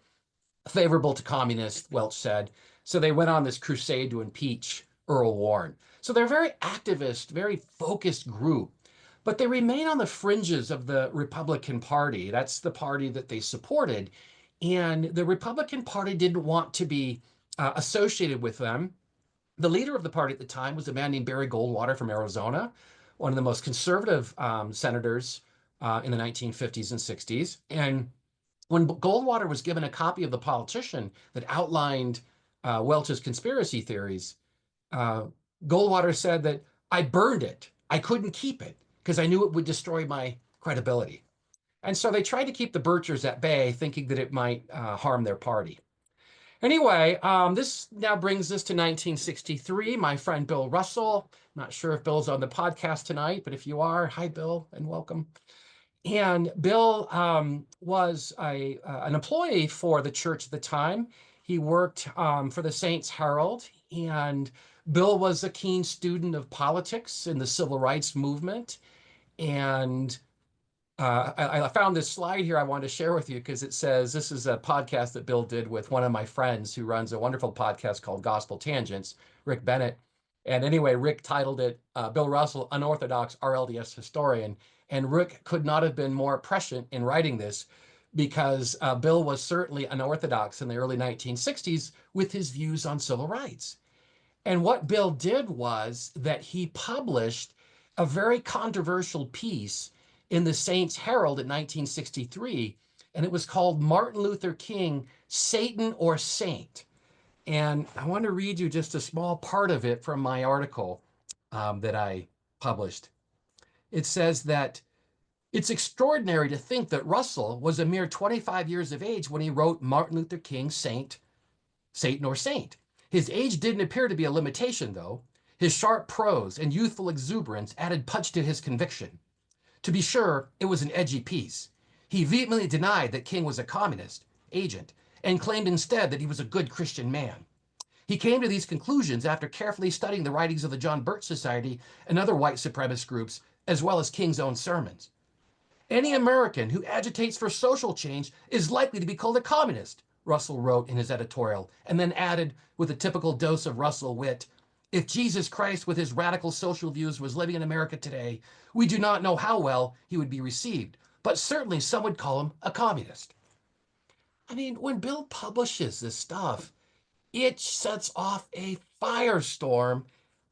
Speaker 2: favorable to communists, Welch said. So they went on this crusade to impeach Earl Warren. So they're a very activist, very focused group, but they remain on the fringes of the Republican Party. That's the party that they supported. And the Republican Party didn't want to be associated with them. The leader of the party at the time was a man named Barry Goldwater from Arizona, one of the most conservative senators in the 1950s and 60s. And when Goldwater was given a copy of The Politician that outlined Welch's conspiracy theories, uh, Goldwater said that I burned it. I couldn't keep it because I knew it would destroy my credibility. And so they tried to keep the Birchers at bay, thinking that it might harm their party. Anyway, this now brings us to 1963. My friend Bill Russell, I'm not sure if Bill's on the podcast tonight, but if you are, hi, Bill, and welcome. And Bill was an employee for the church at the time. He worked for the Saints Herald, and Bill was a keen student of politics and the civil rights movement. And I found this slide here I wanted to share with you because it says this is a podcast that Bill did with one of my friends who runs a wonderful podcast called Gospel Tangents, Rick Bennett. And anyway, Rick titled it Bill Russell, Unorthodox RLDS Historian. And Rick could not have been more prescient in writing this because Bill was certainly unorthodox in the early 1960s with his views on civil rights. And what Bill did was that he published a very controversial piece in the Saints Herald in 1963, and it was called Martin Luther King, Satan or Saint. And I want to read you just a small part of it from my article that I published. It says that it's extraordinary to think that Russell was a mere 25 years of age when he wrote Martin Luther King, Saint, Satan or Saint. His age didn't appear to be a limitation, though. His sharp prose and youthful exuberance added punch to his conviction. To be sure, it was an edgy piece. He vehemently denied that King was a communist agent and claimed instead that he was a good Christian man. He came to these conclusions after carefully studying the writings of the John Birch Society and other white supremacist groups, as well as King's own sermons. Any American who agitates for social change is likely to be called a communist, Russell wrote in his editorial, and then added, with a typical dose of Russell wit, if Jesus Christ with his radical social views was living in America today, we do not know how well he would be received, but certainly some would call him a communist. I mean, when Bill publishes this stuff, it sets off a firestorm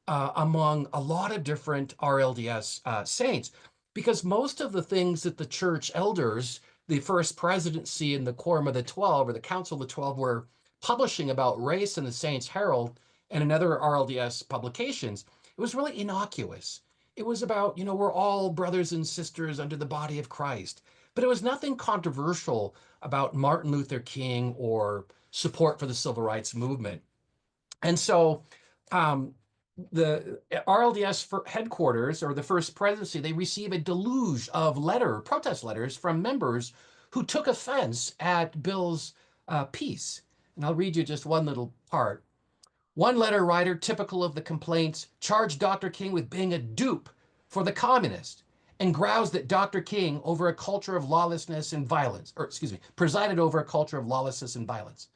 Speaker 2: among a lot of different RLDS saints, because most of the things that the church elders, the First Presidency and the Quorum of the 12 or the Council of the 12 were publishing about race in the Saints Herald and in other RLDS publications, it was really innocuous. It was about, we're all brothers and sisters under the body of Christ. But it was nothing controversial about Martin Luther King or support for the civil rights movement. And so the RLDS headquarters or the First Presidency, they receive a deluge of protest letters from members who took offense at Bill's piece. And I'll read you just one little part. One letter writer, typical of the complaints, charged Dr. King with being a dupe for the communists and groused that Dr. King over a culture of lawlessness and violence, presided over a culture of lawlessness and violence.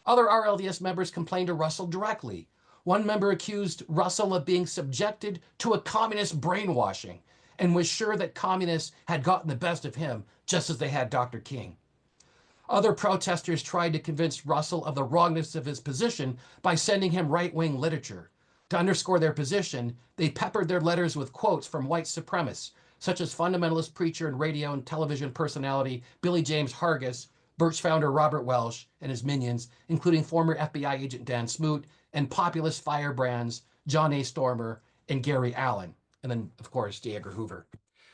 Speaker 2: Other RLDS members complained to Russell directly. One member accused Russell of being subjected to a communist brainwashing and was sure that communists had gotten the best of him just as they had Dr. King. Other protesters tried to convince Russell of the wrongness of his position by sending him right-wing literature. To underscore their position, they peppered their letters with quotes from white supremacists, such as fundamentalist preacher and radio and television personality Billy James Hargis, Birch founder Robert Welsh, and his minions, including former FBI agent Dan Smoot and populist firebrands John A. Stormer and Gary Allen, and then, of course, J. Edgar Hoover.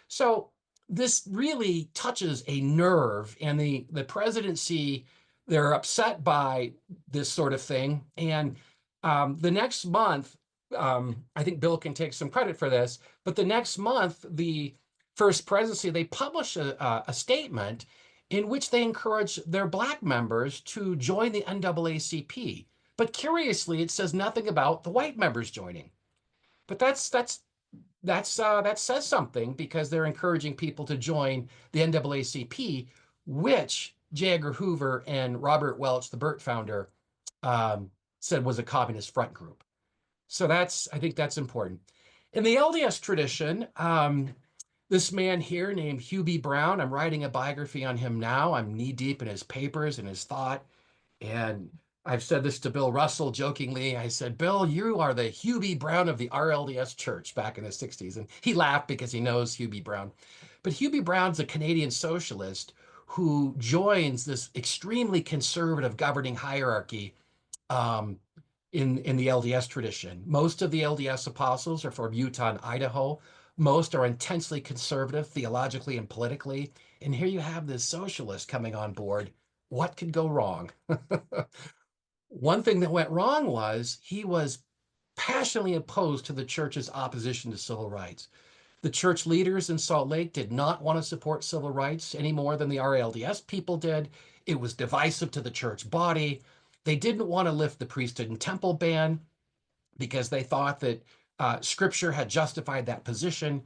Speaker 2: So this really touches a nerve, and the presidency, they're upset by this sort of thing. And the next month, I think Bill can take some credit for this, but the next month, the first presidency, they publish a statement in which they encourage their Black members to join the NAACP. But curiously, it says nothing about the white members joining. But that says something, because they're encouraging people to join the NAACP, which J. Edgar Hoover and Robert Welch, the Burt founder, um, said was a communist front group. So I think that's important. In the LDS tradition, this man here named Hugh B. Brown, I'm writing a biography on him now. I'm knee deep in his papers and his thought. And I've said this to Bill Russell jokingly. I said, Bill, you are the Hugh B. Brown of the RLDS church back in the 60s. And he laughed because he knows Hugh B. Brown. But Hugh B. Brown's a Canadian socialist who joins this extremely conservative governing hierarchy um, in the LDS tradition. Most of the LDS apostles are from Utah and Idaho. Most are intensely conservative theologically and politically. And here you have this socialist coming on board. What could go wrong? One thing that went wrong was he was passionately opposed to the church's opposition to civil rights. The church leaders in Salt Lake did not want to support civil rights any more than the RLDS people did. It was divisive to the church body. They didn't want to lift the priesthood and temple ban because they thought that scripture had justified that position.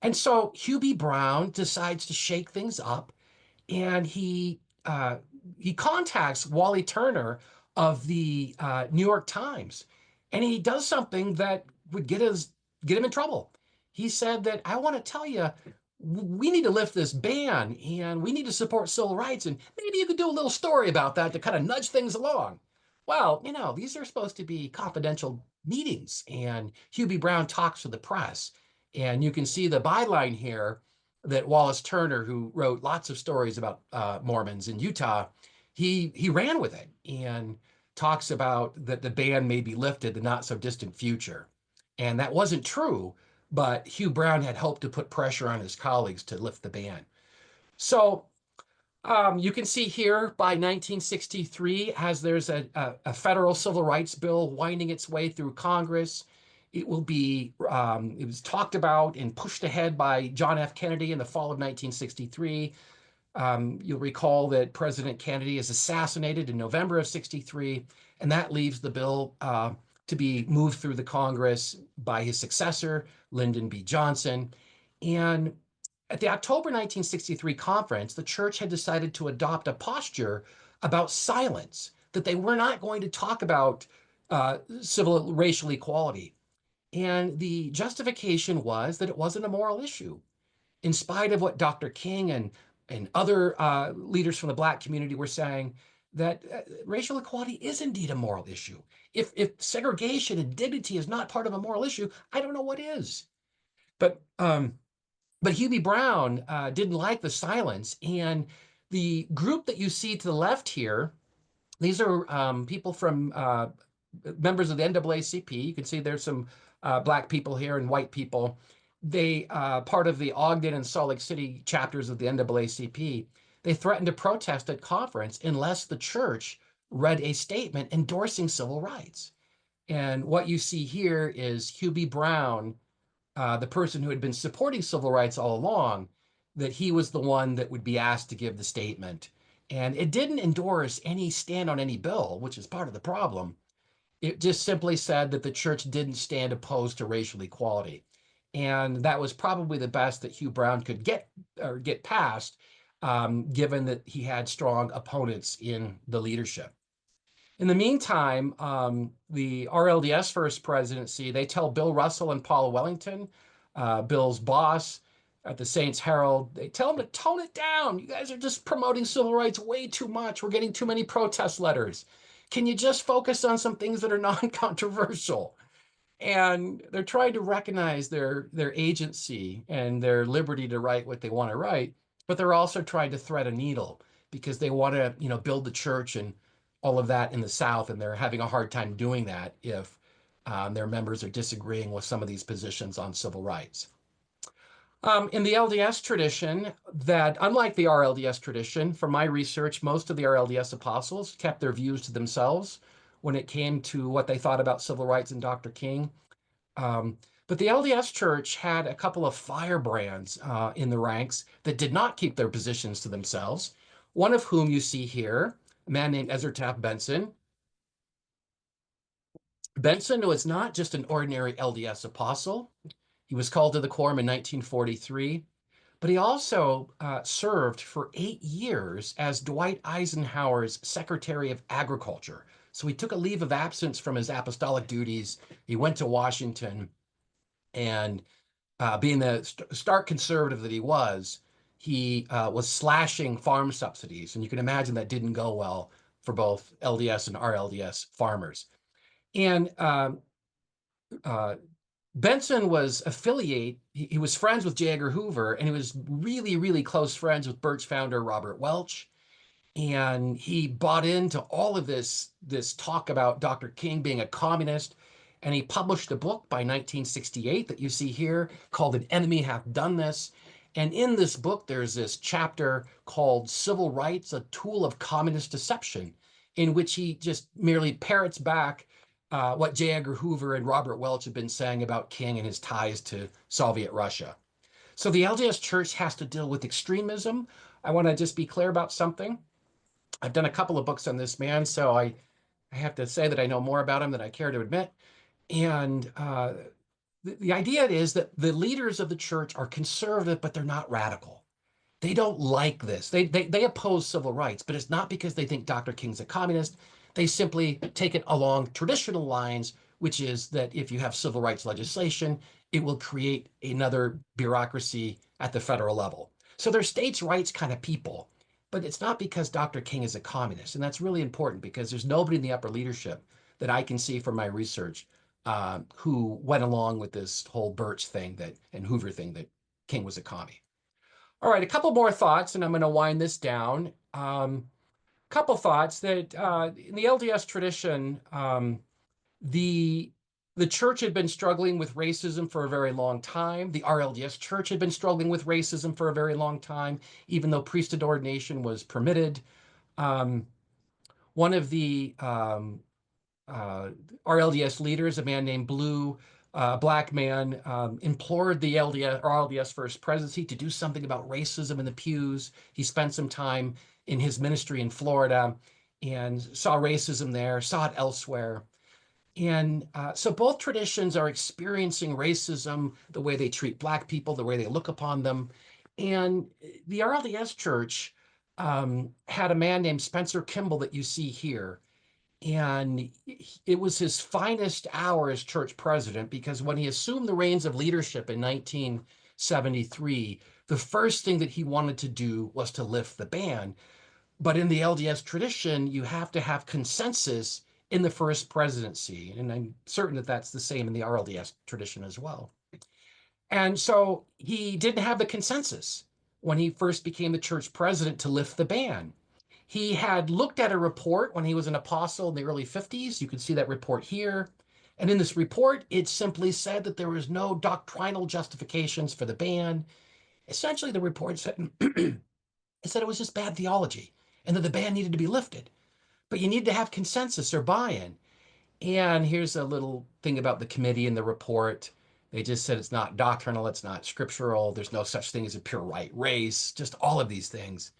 Speaker 2: And so Hugh B. Brown decides to shake things up, and he contacts Wally Turner of the New York Times, and he does something that would get him in trouble. He said that, I want to tell you, we need to lift this ban, and we need to support civil rights, and maybe you could do a little story about that to kind of nudge things along. Well, these are supposed to be confidential meetings, and Hugh B. Brown talks to the press, and you can see the byline here that Wallace Turner, who wrote lots of stories about Mormons in Utah, he ran with it and talks about that the ban may be lifted in the not so distant future. And that wasn't true, but Hugh Brown had hoped to put pressure on his colleagues to lift the ban. So you can see here by 1963, as there's a federal civil rights bill winding its way through Congress, it was talked about and pushed ahead by John F. Kennedy in the fall of 1963. You'll recall that President Kennedy is assassinated in November of 63, and that leaves the bill to be moved through the Congress by his successor, Lyndon B. Johnson. And at the October 1963 conference, the church had decided to adopt a posture about silence, that they were not going to talk about civil racial equality. And the justification was that it wasn't a moral issue. In spite of what Dr. King and other leaders from the Black community were saying, that racial equality is indeed a moral issue. If segregation and dignity is not part of a moral issue, I don't know what is. But Hugh B. Brown didn't like the silence, and the group that you see to the left here, these are people from members of the NAACP. You can see there's some Black people here and white people. They part of the Ogden and Salt Lake City chapters of the NAACP. They threatened to protest at conference unless the church read a statement endorsing civil rights. And what you see here is Hugh B. Brown, the person who had been supporting civil rights all along, that he was the one that would be asked to give the statement. And it didn't endorse any stand on any bill, which is part of the problem. It just simply said that the church didn't stand opposed to racial equality. And that was probably the best that Hugh Brown could get past, given that he had strong opponents in the leadership. In the meantime, the RLDS first presidency, they tell Bill Russell and Paul Wellington, Bill's boss, at the Saints Herald. They tell them to tone it down. You guys are just promoting civil rights way too much. We're getting too many protest letters. Can you just focus on some things that are non-controversial? And they're trying to recognize their agency and their liberty to write what they want to write, but they're also trying to thread a needle because they want to, build the church and all of that in the South, and they're having a hard time doing that if their members are disagreeing with some of these positions on civil rights. In the LDS tradition, that unlike the RLDS tradition, from my research, most of the RLDS apostles kept their views to themselves when it came to what they thought about civil rights and Dr. King. Um, but the LDS Church had a couple of firebrands in the ranks that did not keep their positions to themselves. One of whom you see here, a man named Ezra Taft Benson. Benson was not just an ordinary LDS apostle. He was called to the quorum in 1943, but he also served for 8 years as Dwight Eisenhower's Secretary of Agriculture. So he took a leave of absence from his apostolic duties. He went to Washington, and being the stark conservative that he was slashing farm subsidies. And you can imagine that didn't go well for both LDS and RLDS farmers. And uh, Benson was he was friends with J. Edgar Hoover, and he was really, really close friends with Birch founder Robert Welch. And he bought into all of this talk about Dr. King being a communist. And he published a book by 1968 that you see here called An Enemy Hath Done This. And in this book, there's this chapter called Civil Rights, a Tool of Communist Deception, in which he just merely parrots back what J. Edgar Hoover and Robert Welch have been saying about King and his ties to Soviet Russia. So the LDS Church has to deal with extremism. I want to just be clear about something. I've done a couple of books on this man, so I have to say that I know more about him than I care to admit. And the idea is that the leaders of the church are conservative, but they're not radical. They don't like this. They oppose civil rights, but it's not because they think Dr. King's a communist. They simply take it along traditional lines, which is that if you have civil rights legislation, it will create another bureaucracy at the federal level. So they're states' rights kind of people, but it's not because Dr. King is a communist. And that's really important because there's nobody in the upper leadership that I can see from my research who went along with this whole Birch thing and Hoover thing that King was a commie. All right, a couple more thoughts, and I'm going to wind this down. Couple thoughts that in the LDS tradition, the the church had been struggling with racism for a very long time. The RLDS church had been struggling with racism for a very long time, even though priesthood ordination was permitted. Um, One of the uh, RLDS leaders, a man named Blue, a black man, implored the LDS or RLDS First Presidency to do something about racism in the pews. He spent some time in his ministry in Florida and saw racism there, saw it elsewhere. And so both traditions are experiencing racism, the way they treat Black people, the way they look upon them. And the RLDS Church had a man named Spencer Kimball that you see here. And it was his finest hour as church president because when he assumed the reins of leadership in 1973, the first thing that he wanted to do was to lift the ban. But in the LDS tradition, you have to have consensus in the first presidency. And I'm certain that that's the same in the RLDS tradition as well. And so he didn't have the consensus when he first became the church president to lift the ban. He had looked at a report when he was an apostle in the early 50s. You can see that report here. And in this report, it simply said that there was no doctrinal justifications for the ban. Essentially, the report said, it said it was just bad theology and that the ban needed to be lifted. But you need to have consensus or buy-in. And here's a little thing about the committee in the report. They just said it's not doctrinal, it's not scriptural, there's no such thing as a pure white race, just all of these things.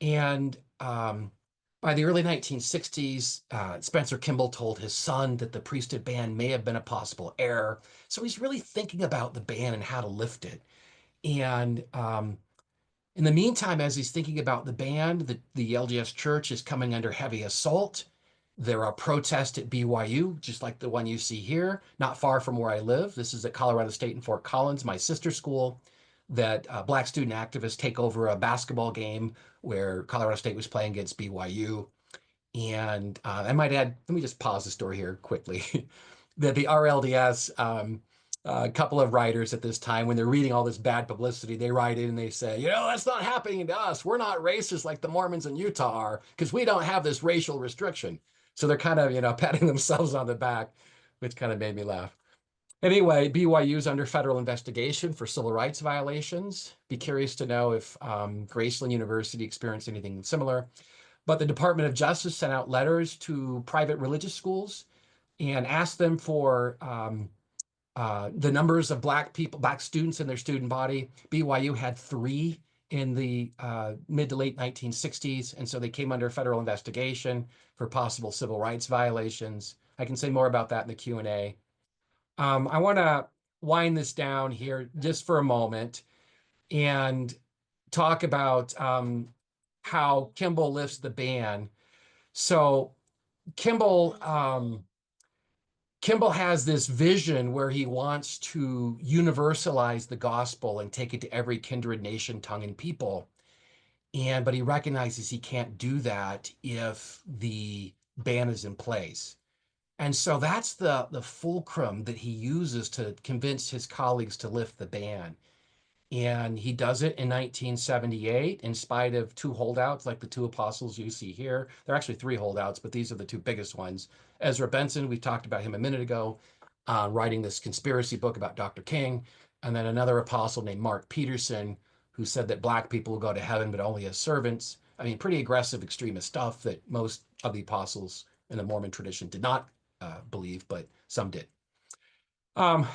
Speaker 2: And by the early 1960s, Spencer Kimball told his son that the priesthood ban may have been a possible error. So he's really thinking about the ban and how to lift it. And in the meantime, as he's thinking about the ban, the LDS Church is coming under heavy assault. There are protests at BYU, just like the one you see here, not far from where I live. This is at Colorado State in Fort Collins, my sister school. that Black student activists take over a basketball game where Colorado State was playing against BYU. And I might add, let me just pause the story here quickly, that the RLDS, a couple of writers at this time, when they're reading all this bad publicity, they write in and they say, that's not happening to us. We're not racist like the Mormons in Utah are because we don't have this racial restriction. So they're kind of, patting themselves on the back, which kind of made me laugh. Anyway, BYU is under federal investigation for civil rights violations. Be curious to know if Graceland University experienced anything similar. But the Department of Justice sent out letters to private religious schools and asked them for the numbers of Black people, Black students in their student body. BYU had 3 in the mid to late 1960s, and so they came under federal investigation for possible civil rights violations. I can say more about that in the Q&A. I want to wind this down here just for a moment and talk about how Kimball lifts the ban. So Kimball has this vision where he wants to universalize the gospel and take it to every kindred nation, tongue, and people. But he recognizes he can't do that if the ban is in place. And so that's the fulcrum that he uses to convince his colleagues to lift the ban. And he does it in 1978 in spite of 2 holdouts, like the 2 apostles you see here. There are actually 3 holdouts, but these are the 2 biggest ones. Ezra Benson, we talked about him a minute ago, writing this conspiracy book about Dr. King. And then another apostle named Mark Peterson, who said that Black people will go to heaven, but only as servants. I mean, pretty aggressive, extremist stuff that most of the apostles in the Mormon tradition did not believe, but some did.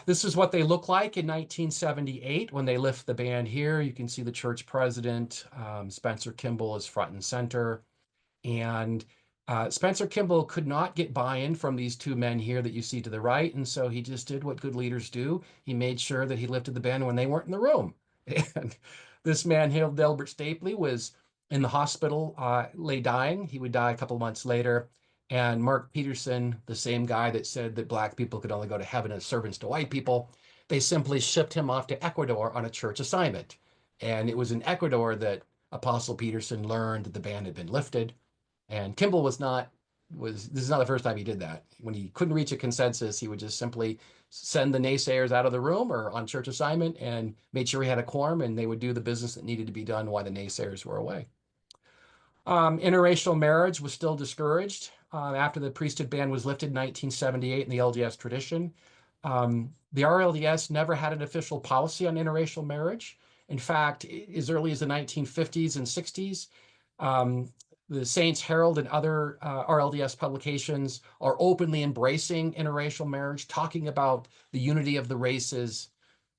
Speaker 2: This is what they look like in 1978 when they lift the ban here. You can see the church president, Spencer Kimball, is front and center. And Spencer Kimball could not get buy-in from these 2 men here that you see to the right. And so he just did what good leaders do. He made sure that he lifted the ban when they weren't in the room. And this man, Delbert Stapley, was in the hospital, lay dying. He would die a couple months later. And Mark Peterson, the same guy that said that Black people could only go to heaven as servants to white people, they simply shipped him off to Ecuador on a church assignment. And it was in Ecuador that Apostle Peterson learned that the ban had been lifted. And Kimball this is not the first time he did that. When he couldn't reach a consensus, he would just simply send the naysayers out of the room or on church assignment and made sure he had a quorum, and they would do the business that needed to be done while the naysayers were away. Interracial marriage was still discouraged after the priesthood ban was lifted in 1978 in the LDS tradition. The RLDS never had an official policy on interracial marriage. In fact, as early as the 1950s and 60s, the Saints Herald and other RLDS publications are openly embracing interracial marriage, talking about the unity of the races,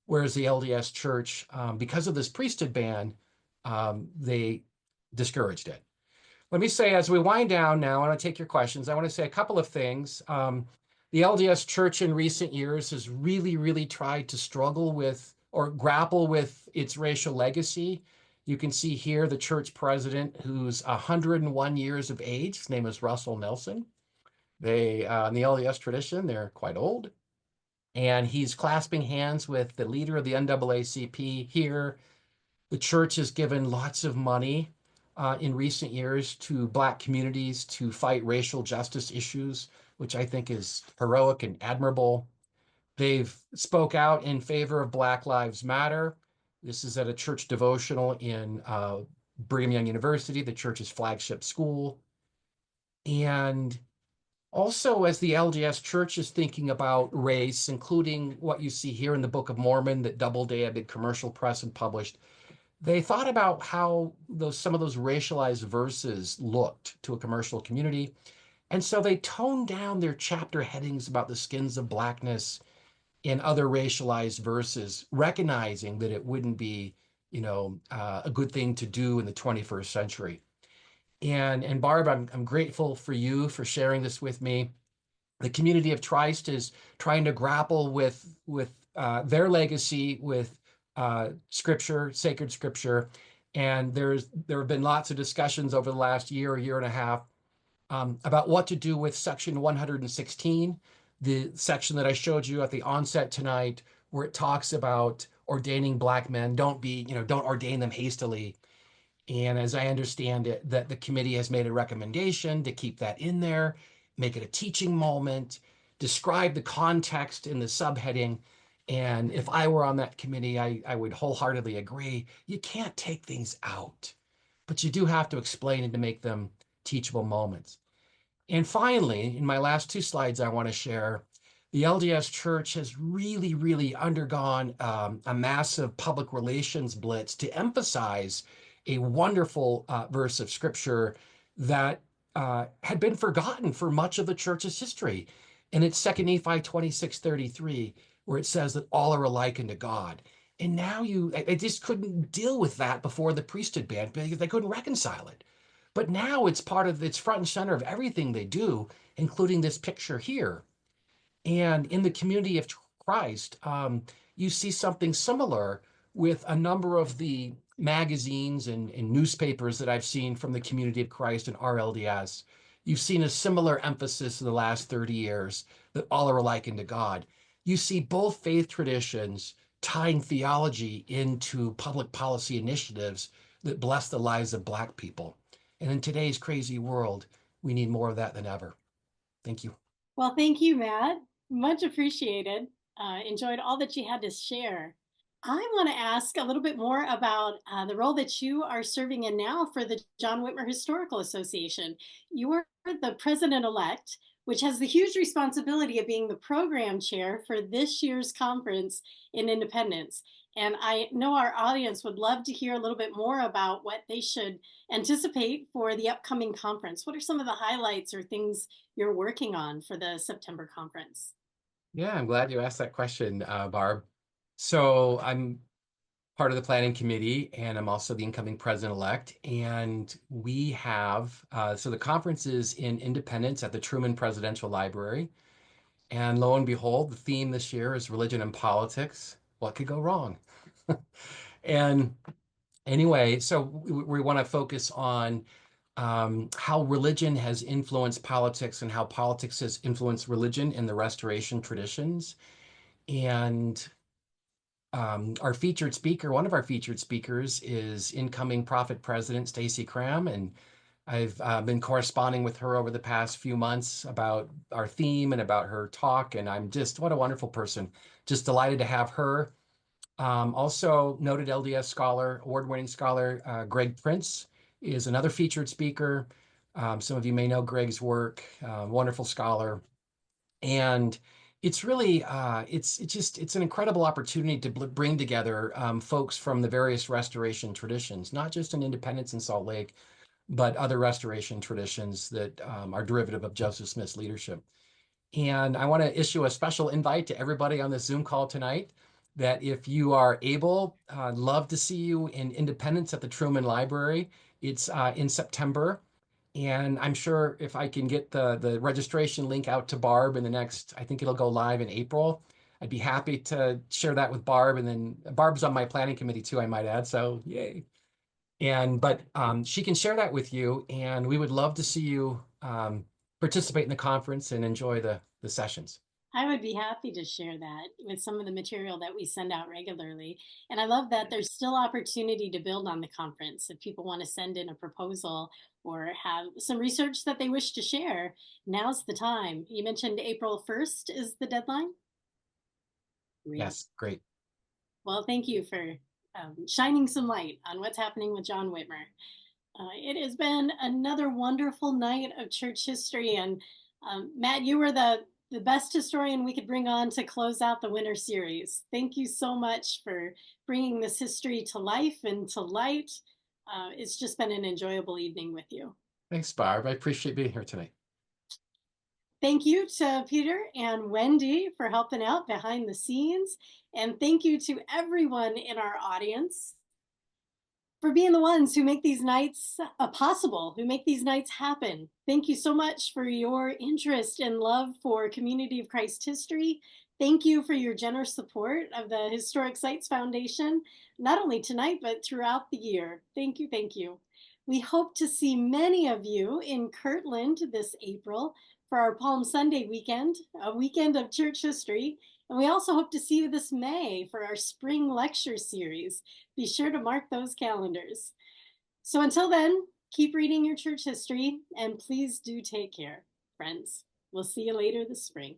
Speaker 2: whereas the LDS Church, because of this priesthood ban, they discouraged it. Let me say, as we wind down now, I want to take your questions. I want to say a couple of things. The LDS Church in recent years has really, really tried to struggle with or grapple with its racial legacy. You can see here the church president who's 101 years of age. His name is Russell Nelson. In the LDS tradition, they're quite old. And he's clasping hands with the leader of the NAACP here. The church has given lots of money in recent years to Black communities to fight racial justice issues, which I think is heroic and admirable. They've spoke out in favor of Black Lives Matter. This is at a church devotional in Brigham Young University, the church's flagship school. And also, as the LDS Church is thinking about race, including what you see here in the Book of Mormon that Doubleday had been commercial press and published, they thought about how some of those racialized verses looked to a commercial community. And so they toned down their chapter headings about the skins of blackness in other racialized verses, recognizing that it wouldn't be, a good thing to do in the 21st century. And Barb, I'm grateful for you for sharing this with me. The community of Christ is trying to grapple with their legacy with scripture, sacred scripture. And there have been lots of discussions over the last year and a half about what to do with section 116, the section that I showed you at the onset tonight, where it talks about ordaining black men. Don't ordain them hastily. And as I understand it, that the committee has made a recommendation to keep that in there, make it a teaching moment, describe the context in the subheading. And if I were on that committee, I would wholeheartedly agree. You can't take things out, but you do have to explain it to make them teachable moments. And finally, in my last two slides, I want to share the LDS Church has really, really undergone a massive public relations blitz to emphasize a wonderful verse of scripture that had been forgotten for much of the church's history. And it's 2 Nephi 26:33, where it says that all are alike unto God. And now I just couldn't deal with that before the priesthood ban because they couldn't reconcile it. But now it's front and center of everything they do, including this picture here. And in the community of Christ, you see something similar with a number of the magazines and newspapers that I've seen from the community of Christ and RLDS. You've seen a similar emphasis in the last 30 years that all are alike unto God. You see both faith traditions tying theology into public policy initiatives that bless the lives of Black people. And in today's crazy world, we need more of that than ever. Thank you.
Speaker 1: Well, thank you, Matt. Much appreciated. Enjoyed all that you had to share. I want to ask a little bit more about the role that you are serving in now for the John Whitmer Historical Association. You are the president elect, which has the huge responsibility of being the program chair for this year's conference in independence. And I know our audience would love to hear a little bit more about what they should anticipate for the upcoming conference. What are some of the highlights or things you're working on for the September conference?
Speaker 2: Yeah, I'm glad you asked that question, Barb. So I'm part of the planning committee, and I'm also the incoming president-elect. And we have, so the conference is in Independence at the Truman Presidential Library. And lo and behold, the theme this year is religion and politics. What could go wrong? And anyway, so we want to focus on how religion has influenced politics and how politics has influenced religion in the Restoration traditions. And one of our featured speakers is incoming Prophet President Stacey Cram, and I've been corresponding with her over the past few months about our theme and about her talk, and what a wonderful person. Just delighted to have her. Also, noted LDS scholar, award-winning scholar, Greg Prince is another featured speaker. Some of you may know Greg's work, wonderful scholar. And it's really, it's an incredible opportunity to bring together folks from the various restoration traditions, not just in Independence and Salt Lake, but other restoration traditions that are derivative of Joseph Smith's leadership. And I want to issue a special invite to everybody on this Zoom call tonight that if you are able, I'd love to see you in Independence at the Truman Library. It's in September. And I'm sure if I can get the registration link out to Barb in the next, I think it'll go live in April. I'd be happy to share that with Barb. And then Barb's on my planning committee too, I might add. So yay. But she can share that with you. And we would love to see you participate in the conference and enjoy the sessions.
Speaker 1: I would be happy to share that with some of the material that we send out regularly. And I love that there's still opportunity to build on the conference. If people want to send in a proposal or have some research that they wish to share, now's the time. You mentioned April 1st is the deadline? Real.
Speaker 2: Yes, great.
Speaker 1: Well, thank you for shining some light on what's happening with John Whitmer. It has been another wonderful night of church history. And Matt, you were the best historian we could bring on to close out the winter series. Thank you so much for bringing this history to life and to light. It's just been an enjoyable evening with you.
Speaker 2: Thanks, Barb. I appreciate being here tonight.
Speaker 1: Thank you to Peter and Wendy for helping out behind the scenes. And thank you to everyone in our audience for being the ones who make these nights possible, who make these nights happen. Thank you so much for your interest and love for Community of Christ history. Thank you for your generous support of the Historic Sites Foundation, not only tonight, but throughout the year. Thank you, thank you. We hope to see many of you in Kirtland this April for our Palm Sunday weekend, a weekend of church history. And we also hope to see you this May for our spring lecture series. Be sure to mark those calendars. So until then, keep reading your church history and please do take care, friends. We'll see you later this spring.